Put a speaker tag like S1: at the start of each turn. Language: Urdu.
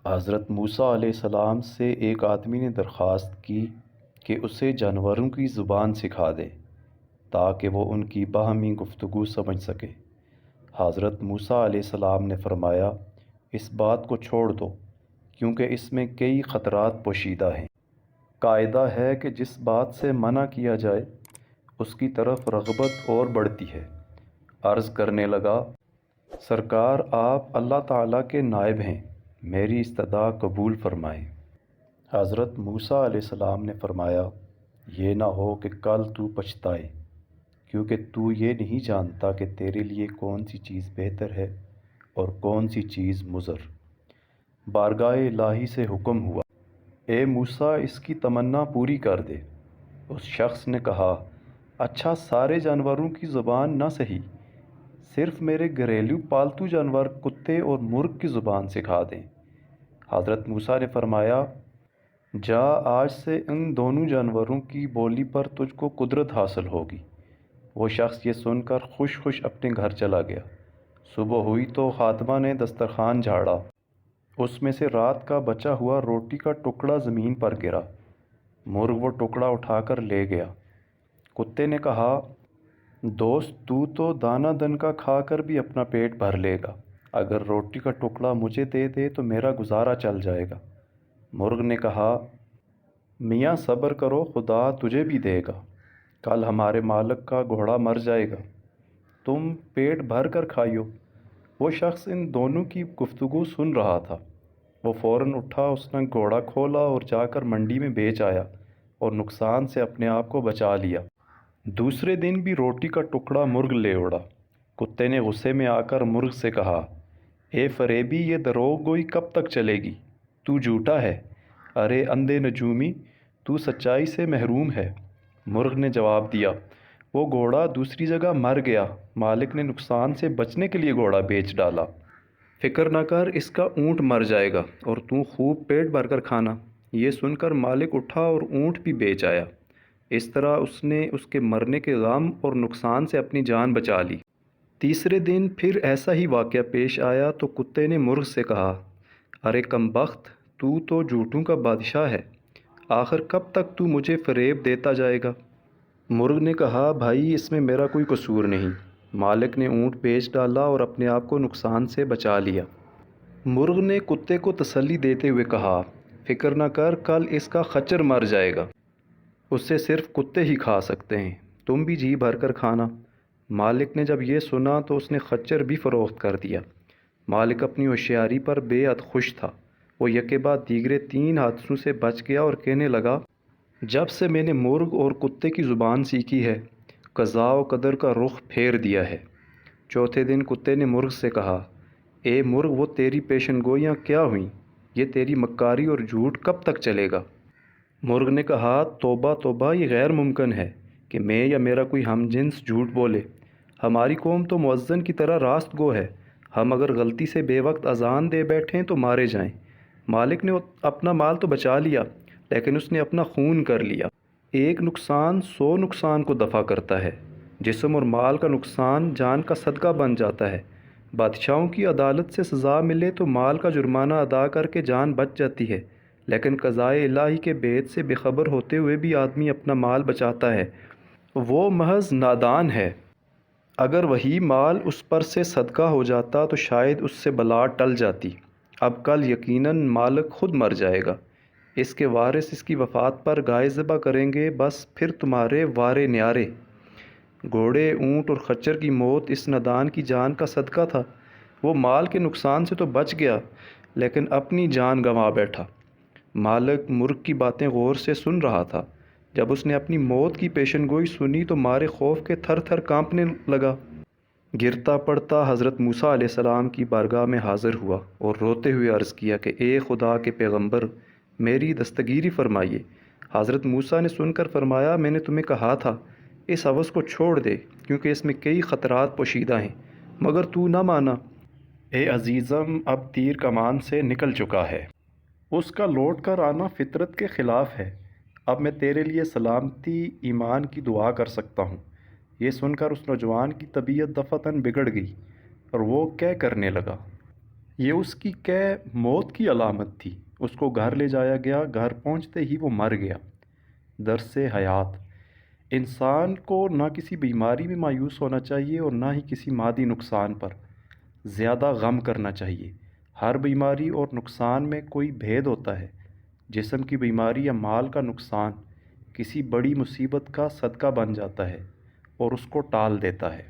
S1: حضرت موسیٰ علیہ السلام سے ایک آدمی نے درخواست کی کہ اسے جانوروں کی زبان سکھا دے تاکہ وہ ان کی باہمی گفتگو سمجھ سکے۔ حضرت موسیٰ علیہ السلام نے فرمایا، اس بات کو چھوڑ دو کیونکہ اس میں کئی خطرات پوشیدہ ہیں۔ قاعدہ ہے کہ جس بات سے منع کیا جائے اس کی طرف رغبت اور بڑھتی ہے۔ عرض کرنے لگا، سرکار آپ اللہ تعالیٰ کے نائب ہیں، میری استدعا قبول فرمائیں۔ حضرت موسیٰ علیہ السلام نے فرمایا، یہ نہ ہو کہ کل تو پچھتائے، کیونکہ تو یہ نہیں جانتا کہ تیرے لیے کون سی چیز بہتر ہے اور کون سی چیز مضر۔ بارگاہ الہی سے حکم ہوا، اے موسیٰ اس کی تمنا پوری کر دے۔ اس شخص نے کہا، اچھا سارے جانوروں کی زبان نہ سہی، صرف میرے گھریلو پالتو جانور کتے اور مرغ کی زبان سکھا دیں۔ حضرت موسیٰ نے فرمایا، جا آج سے ان دونوں جانوروں کی بولی پر تجھ کو قدرت حاصل ہوگی۔ وہ شخص یہ سن کر خوش خوش اپنے گھر چلا گیا۔ صبح ہوئی تو خادمہ نے دسترخوان جھاڑا، اس میں سے رات کا بچا ہوا روٹی کا ٹکڑا زمین پر گرا۔ مرغ وہ ٹکڑا اٹھا کر لے گیا۔ کتے نے کہا، دوست تو دانہ دن کا کھا کر بھی اپنا پیٹ بھر لے گا، اگر روٹی کا ٹکڑا مجھے دے دے تو میرا گزارا چل جائے گا۔ مرغ نے کہا، میاں صبر کرو، خدا تجھے بھی دے گا، کل ہمارے مالک کا گھوڑا مر جائے گا، تم پیٹ بھر کر کھائیو۔ وہ شخص ان دونوں کی گفتگو سن رہا تھا۔ وہ فوراً اٹھا، اس نے گھوڑا کھولا اور جا کر منڈی میں بیچ آیا اور نقصان سے اپنے آپ کو بچا لیا۔ دوسرے دن بھی روٹی کا ٹکڑا مرغ لے اڑا۔ کتے نے غصے میں آ کر مرغ سے کہا، اے فریبی، یہ دروغ گوئی کب تک چلے گی؟ تو جھوٹا ہے، ارے اندھے نجومی، تو سچائی سے محروم ہے۔ مرغ نے جواب دیا، وہ گھوڑا دوسری جگہ مر گیا، مالک نے نقصان سے بچنے کے لیے گھوڑا بیچ ڈالا۔ فکر نہ کر، اس کا اونٹ مر جائے گا اور تو خوب پیٹ بھر کر کھانا۔ یہ سن کر مالک اٹھا اور اونٹ بھی بیچ آیا۔ اس طرح اس نے اس کے مرنے کے غم اور نقصان سے اپنی جان بچا لی۔ تیسرے دن پھر ایسا ہی واقعہ پیش آیا تو کتے نے مرغ سے کہا، ارے کم بخت، تو جھوٹوں کا بادشاہ ہے، آخر کب تک تو مجھے فریب دیتا جائے گا؟ مرغ نے کہا، بھائی اس میں میرا کوئی قصور نہیں، مالک نے اونٹ بیچ ڈالا اور اپنے آپ کو نقصان سے بچا لیا۔ مرغ نے کتے کو تسلی دیتے ہوئے کہا، فکر نہ کر، کل اس کا خچر مر جائے گا، اسے صرف کتے ہی کھا سکتے ہیں، تم بھی جی بھر کر کھانا۔ مالک نے جب یہ سنا تو اس نے خچر بھی فروخت کر دیا۔ مالک اپنی ہوشیاری پر بے حد خوش تھا۔ وہ یکے بعد دیگرے 3 حادثوں سے بچ گیا اور کہنے لگا، جب سے میں نے مرغ اور کتے کی زبان سیکھی ہے، قضاء و قدر کا رخ پھیر دیا ہے۔ چوتھے دن کتے نے مرغ سے کہا، اے مرغ، وہ تیری پیشن گوئیاں کیا ہوئیں؟ یہ تیری مکاری اور جھوٹ کب تک چلے گا؟ مرغ نے کہا، توبہ توبہ، یہ غیر ممکن ہے کہ میں یا میرا کوئی ہم جنس جھوٹ بولے۔ ہماری قوم تو مؤذن کی طرح راست گو ہے، ہم اگر غلطی سے بے وقت اذان دے بیٹھیں تو مارے جائیں۔ مالک نے اپنا مال تو بچا لیا، لیکن اس نے اپنا خون کر لیا۔ ایک نقصان 100 نقصان کو دفع کرتا ہے، جسم اور مال کا نقصان جان کا صدقہ بن جاتا ہے۔ بادشاہوں کی عدالت سے سزا ملے تو مال کا جرمانہ ادا کر کے جان بچ جاتی ہے، لیکن قضاء الہی کے بید سے بے خبر ہوتے ہوئے بھی آدمی اپنا مال بچاتا ہے، وہ محض نادان ہے۔ اگر وہی مال اس پر سے صدقہ ہو جاتا تو شاید اس سے بلا ٹل جاتی۔ اب کل یقیناً مالک خود مر جائے گا، اس کے وارث اس کی وفات پر گائے ذبح کریں گے، بس پھر تمہارے وارے نیارے۔ گھوڑے، اونٹ اور خچر کی موت اس نادان کی جان کا صدقہ تھا۔ وہ مال کے نقصان سے تو بچ گیا، لیکن اپنی جان گنوا بیٹھا۔ مالک مرغ کی باتیں غور سے سن رہا تھا۔ جب اس نے اپنی موت کی پیشن گوئی سنی تو مارے خوف کے تھر تھر کانپنے لگا۔ گرتا پڑتا حضرت موسیٰ علیہ السلام کی بارگاہ میں حاضر ہوا اور روتے ہوئے عرض کیا کہ اے خدا کے پیغمبر، میری دستگیری فرمائیے۔ حضرت موسیٰ نے سن کر فرمایا، میں نے تمہیں کہا تھا اس ہوس کو چھوڑ دے کیونکہ اس میں کئی خطرات پوشیدہ ہیں، مگر تو نہ مانا۔ اے عزیزم، اب تیر کمان سے نکل چکا ہے، اس کا لوٹ کر آنا فطرت کے خلاف ہے۔ اب میں تیرے لیے سلامتی ایمان کی دعا کر سکتا ہوں۔ یہ سن کر اس نوجوان کی طبیعت دفعتاً بگڑ گئی اور وہ کہہ کرنے لگا، یہ اس کی موت کی علامت تھی۔ اس کو گھر لے جایا گیا، گھر پہنچتے ہی وہ مر گیا۔ درس حیات: انسان کو نہ کسی بیماری میں مایوس ہونا چاہیے اور نہ ہی کسی مادی نقصان پر زیادہ غم کرنا چاہیے۔ ہر بیماری اور نقصان میں کوئی بھید ہوتا ہے۔ جسم کی بیماری یا مال کا نقصان کسی بڑی مصیبت کا صدقہ بن جاتا ہے اور اس کو ٹال دیتا ہے۔